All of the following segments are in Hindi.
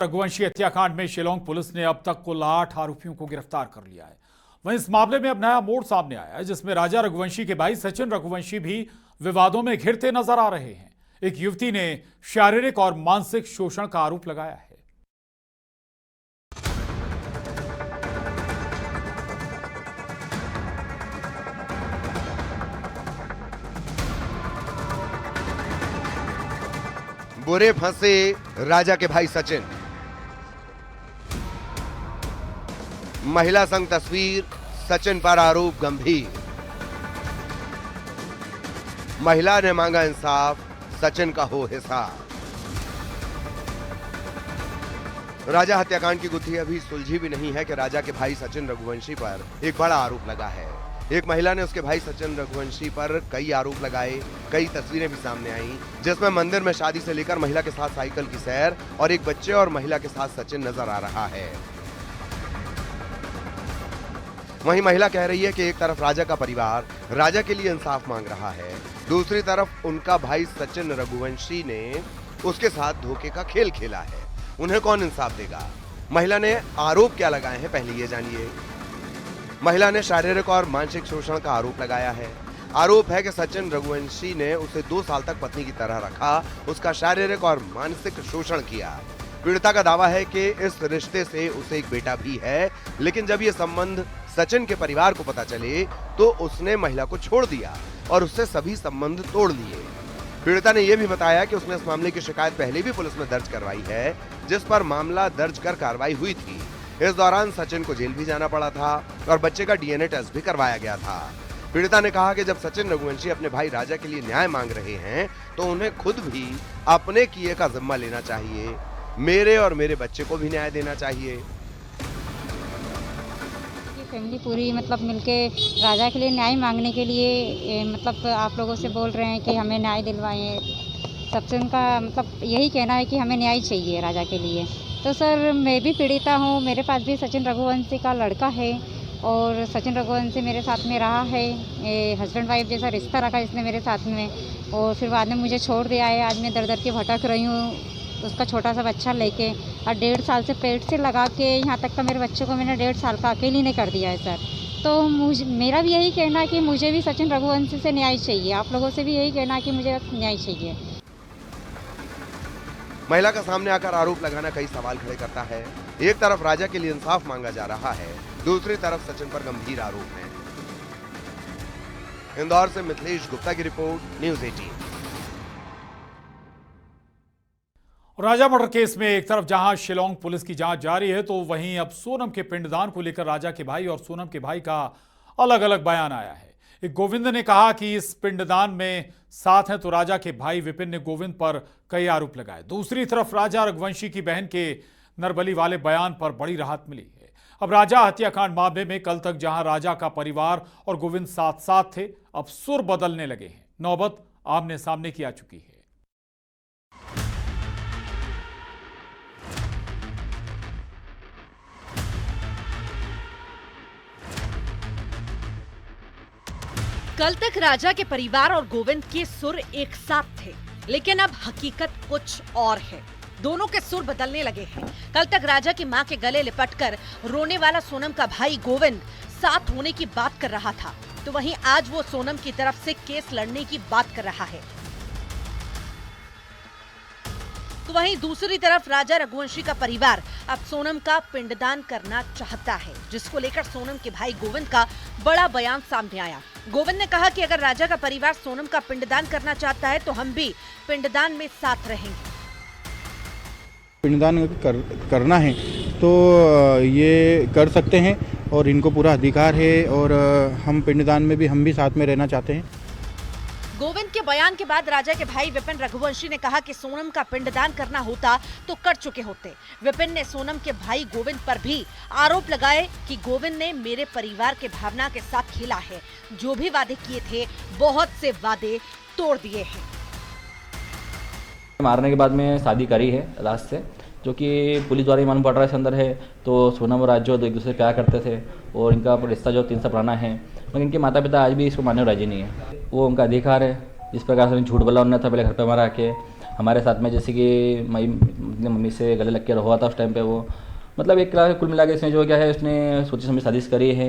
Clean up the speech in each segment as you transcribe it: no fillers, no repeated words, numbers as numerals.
रघुवंशी हत्याकांड में शिलांग पुलिस ने अब तक कुल 8 आरोपियों को गिरफ्तार कर लिया है। वहीं इस मामले में अब नया मोड़ सामने आया है, जिसमें राजा रघुवंशी के भाई सचिन रघुवंशी भी विवादों में घिरते नजर आ रहे हैं। एक युवती ने शारीरिक और मानसिक शोषण का आरोप लगाया है। बुरे फंसे राजा के भाई सचिन। महिला संग तस्वीर, सचिन पर आरोप गंभीर। महिला ने मांगा इंसाफ, सचिन का हो हिसाब। राजा हत्याकांड की गुत्थी अभी सुलझी भी नहीं है कि राजा के भाई सचिन रघुवंशी पर एक बड़ा आरोप लगा है। एक महिला ने उसके भाई सचिन रघुवंशी पर कई आरोप लगाए। कई तस्वीरें भी सामने आई, जिसमें मंदिर में शादी से लेकर महिला के साथ साइकिल की सैर और एक बच्चे और महिला के साथ सचिन नजर आ रहा है। वहीं महिला कह रही है कि एक तरफ राजा का परिवार राजा के लिए इंसाफ मांग रहा है, दूसरी तरफ उनका भाई सचिन रघुवंशी ने उसके साथ धोखे का खेल खेला है। उन्हें कौन इंसाफ देगा? महिला ने आरोप क्या लगाए हैं, पहले ये जानिए। महिला ने शारीरिक और मानसिक शोषण का आरोप लगाया है। आरोप है कि सचिन रघुवंशी ने उसे 2 साल तक पत्नी की तरह रखा, उसका शारीरिक और मानसिक शोषण किया। पीड़िता का दावा है कि इस रिश्ते से उसे एक बेटा भी है, लेकिन जब ये संबंध सचिन के परिवार को पता चले तो उसने महिला को छोड़ दिया और उससे सभी संबंध तोड़ लिए। पीड़िता ने यह भी बताया कि उसने इस मामले की शिकायत पहले भी पुलिस में दर्ज करवाई है, जिस पर मामला दर्ज कर कार्रवाई हुई थी। इस दौरान सचिन को जेल भी जाना पड़ा था और बच्चे का डीएनए टेस्ट भी करवाया गया था। पीड़िता ने कहा कि जब सचिन रघुवंशी अपने भाई राजा के लिए न्याय मांग रहे हैं तो उन्हें खुद भी अपने किए का जिम्मा लेना चाहिए। मेरे और मेरे बच्चे को भी न्याय देना चाहिए। फैमिली पूरी मिलके राजा के लिए न्याय मांगने के लिए आप लोगों से बोल रहे हैं कि हमें न्याय दिलवाएं। सबसे उनका यही कहना है कि हमें न्याय चाहिए राजा के लिए। तो सर, मैं भी पीड़िता हूँ, मेरे पास भी सचिन रघुवंशी का लड़का है और सचिन रघुवंशी मेरे साथ में रहा है। हस्बैंड वाइफ जैसा रिश्ता रखा इसने मेरे साथ में, और फिर बाद में मुझे छोड़ दिया है। आज मैं दर दर के भटक रही हूँ उसका छोटा सा बच्चा लेके, और 1.5 साल से पेट से लगा के यहाँ तक का मेरे बच्चे को मैंने 1.5 साल का अकेली ने कर दिया है सर। तो मेरा भी यही कहना है कि मुझे भी सचिन रघुवंशी से न्याय चाहिए। आप लोगों से भी यही कहना है कि मुझे न्याय चाहिए। महिला का सामने आकर आरोप लगाना कई सवाल खड़े करता है। एक तरफ राजा के लिए इंसाफ मांगा जा रहा है, दूसरी तरफ सचिन पर गंभीर आरोप हैं। इंदौर से मिथिलेश गुप्ता की रिपोर्ट, न्यूज़ 18। राजा मर्डर केस में एक तरफ जहां शिलांग पुलिस की जांच जारी है, तो वहीं अब सोनम के पिंडदान को लेकर राजा के भाई और सोनम के भाई का अलग अलग बयान आया है। एक गोविंद ने कहा कि इस पिंडदान में साथ हैं, तो राजा के भाई विपिन ने गोविंद पर कई आरोप लगाए। दूसरी तरफ राजा रघुवंशी की बहन के नरबली वाले बयान पर बड़ी राहत मिली है। अब राजा हत्याकांड मामले में कल तक जहां राजा का परिवार और गोविंद साथ साथ थे, अब सुर बदलने लगे हैं। नौबत आमने सामने की आ चुकी है। कल तक राजा के परिवार और गोविंद के सुर एक साथ थे, लेकिन अब हकीकत कुछ और है। दोनों के सुर बदलने लगे हैं। कल तक राजा की मां के गले लिपटकर रोने वाला सोनम का भाई गोविंद साथ होने की बात कर रहा था, तो वहीं आज वो सोनम की तरफ से केस लड़ने की बात कर रहा है। तो वहीं दूसरी तरफ राजा रघुवंशी का परिवार अब सोनम का पिंडदान करना चाहता है, जिसको लेकर सोनम के भाई गोविंद का बड़ा बयान सामने आया। गोविंद ने कहा कि अगर राजा का परिवार सोनम का पिंडदान करना चाहता है तो हम भी पिंडदान में साथ रहेंगे। पिंडदान करना है तो ये कर सकते हैं और इनको पूरा अधिकार है, और हम पिंडदान में भी हम भी साथ में रहना चाहते हैं। गोविंद के बयान के बाद राजा के भाई विपिन रघुवंशी ने कहा कि सोनम का पिंडदान करना होता तो कर चुके होते। विपिन ने सोनम के भाई गोविंद पर भी आरोप लगाए कि गोविंद ने मेरे परिवार के भावना के साथ खेला है। जो भी वादे किए थे, बहुत से वादे तोड़ दिए हैं। मारने के बाद में शादी करी है लास्ट से, जो कि पुलिस द्वारा ही मालूम पड़ रहा है अंदर है। तो सोनम और राज जो एक दूसरे से प्यार करते थे और इनका रिश्ता जो 3 साल पुराना है, मगर इनके माता पिता आज भी इसको मानने राजी नहीं है। वो उनका अधिकार है। जिस प्रकार से झूठ बोला उन्होंने था पहले घर पे मारा के, हमारे साथ में जैसे कि मम्मी से गले लग के हुआ था उस टाइम पे वो, मतलब एक तरह कुल मिला के इसमें जो क्या है उसने सोची समझी साजिश करी है।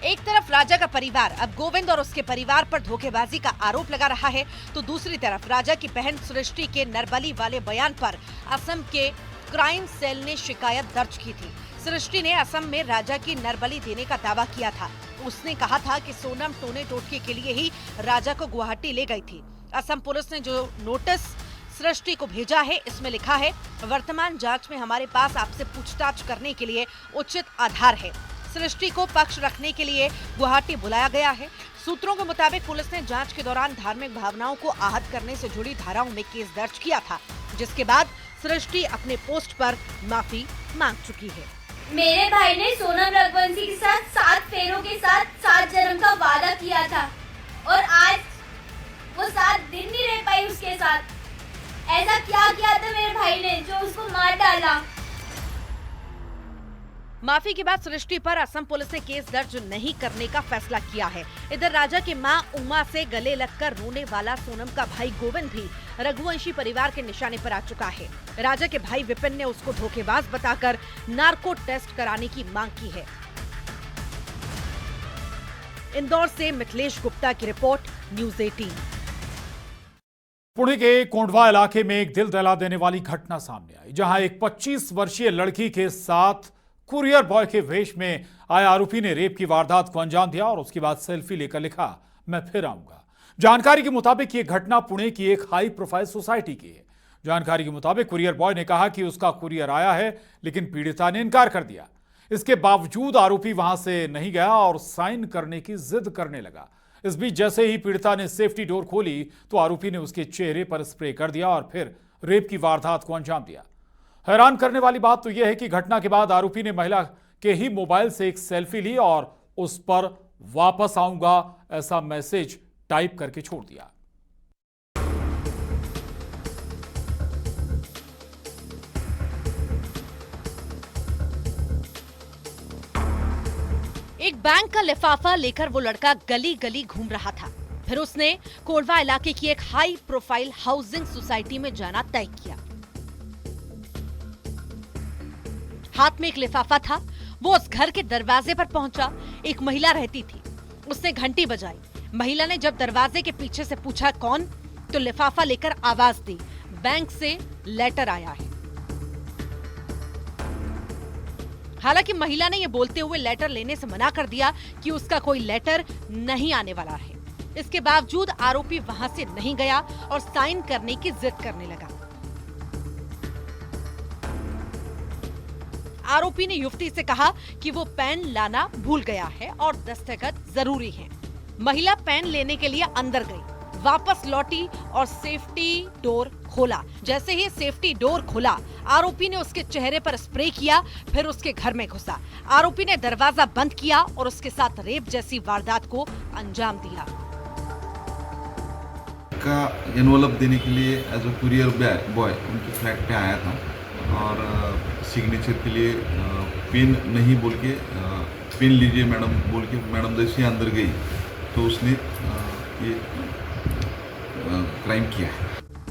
एक तरफ राजा का परिवार अब गोविंद और उसके परिवार पर धोखेबाजी का आरोप लगा रहा है, तो दूसरी तरफ राजा की बहन सृष्टि के नरबली वाले बयान पर असम के क्राइम सेल ने शिकायत दर्ज की थी। सृष्टि ने असम में राजा की नरबली देने का दावा किया था। उसने कहा था कि सोनम टोने टोटके के लिए ही राजा को गुवाहाटी ले गई थी। असम पुलिस ने जो नोटिस सृष्टि को भेजा है, इसमें लिखा है, वर्तमान जांच में हमारे पास आपसे पूछताछ करने के लिए उचित आधार है। सृष्टि को पक्ष रखने के लिए गुवाहाटी बुलाया गया है। सूत्रों के मुताबिक पुलिस ने जांच के दौरान धार्मिक भावनाओं को आहत करने से जुड़ी धाराओं में केस दर्ज किया था, जिसके बाद सृष्टि अपने पोस्ट पर माफी मांग चुकी है। मेरे भाई ने सोनम रघुवंशी के साथ 7 फेरों के साथ 7 जन्म का वादा किया था और आज वो 7 दिन नहीं रह पाई उसके साथ। ऐसा क्या किया था मेरे भाई ने जो उसको मार डाला। माफी के बाद सृष्टि पर असम पुलिस ने केस दर्ज नहीं करने का फैसला किया है। इधर राजा की मां उमा से गले लगकर रोने वाला सोनम का भाई गोविंद भी रघुवंशी परिवार के निशाने पर आ चुका है। राजा के भाई विपिन ने उसको धोखेबाज बताकर नार्को टेस्ट कराने की मांग की है। इंदौर से मिथिलेश गुप्ता की रिपोर्ट, न्यूज़ 18। पुणे के कोंडवा इलाके में एक दिल दहला देने वाली घटना सामने आई, जहां एक 25 वर्षीय लड़की के साथ कुरियर बॉय के वेश में आए आरोपी ने रेप की वारदात को अंजाम दिया और उसके बाद सेल्फी लेकर लिखा, मैं फिर आऊंगा। जानकारी के मुताबिक ये घटना पुणे की एक हाई प्रोफाइल सोसाइटी की है। जानकारी के मुताबिक कुरियर बॉय ने कहा कि उसका कुरियर आया है, लेकिन पीड़िता ने इनकार कर दिया। इसके बावजूद आरोपी वहां से नहीं गया और साइन करने की जिद करने लगा। इस बीच जैसे ही पीड़िता ने सेफ्टी डोर खोली तो आरोपी ने उसके चेहरे पर स्प्रे कर दिया और फिर रेप की वारदात को अंजाम दिया। हैरान करने वाली बात तो यह है कि घटना के बाद आरोपी ने महिला के ही मोबाइल से एक सेल्फी ली और उस पर वापस आऊंगा ऐसा मैसेज टाइप करके छोड़ दिया। एक बैंक का लिफाफा लेकर वो लड़का गली गली घूम रहा था। फिर उसने कोंडवा इलाके की एक हाई प्रोफाइल हाउसिंग सोसाइटी में जाना तय किया। हाथ में एक लिफाफा था। वो उस घर के दरवाजे पर पहुंचा। एक महिला रहती थी। उसने घंटी बजाई। महिला ने जब दरवाजे के पीछे से पूछा कौन, तो लिफाफा लेकर आवाज दी, बैंक से लेटर आया है। हालांकि महिला ने यह बोलते हुए लेटर लेने से मना कर दिया कि उसका कोई लेटर नहीं आने वाला है। इसके बावजूद आरोपी वहां से नहीं गया और साइन करने की जिद करने लगा। आरोपी ने युवती से कहा कि वो पेन लाना भूल गया है और दस्तखत जरूरी है। महिला पेन लेने के लिए अंदर गई, वापस लौटी और सेफ्टी डोर खोला। जैसे ही सेफ्टी डोर खोला, आरोपी ने उसके चेहरे पर स्प्रे किया, फिर उसके घर में घुसा। आरोपी ने दरवाजा बंद किया और उसके साथ रेप जैसी वारदात को अंजाम दिया। का एनवलप देने के लिए एज अ कुरियर बॉय उनके फ्लैट पे आया था और सिग्नेचर के लिए पेन नहीं बोल के पेन लीजिए मैडम बोल के मैडम जैसे अंदर गई तो उसने ये क्राइम किया है।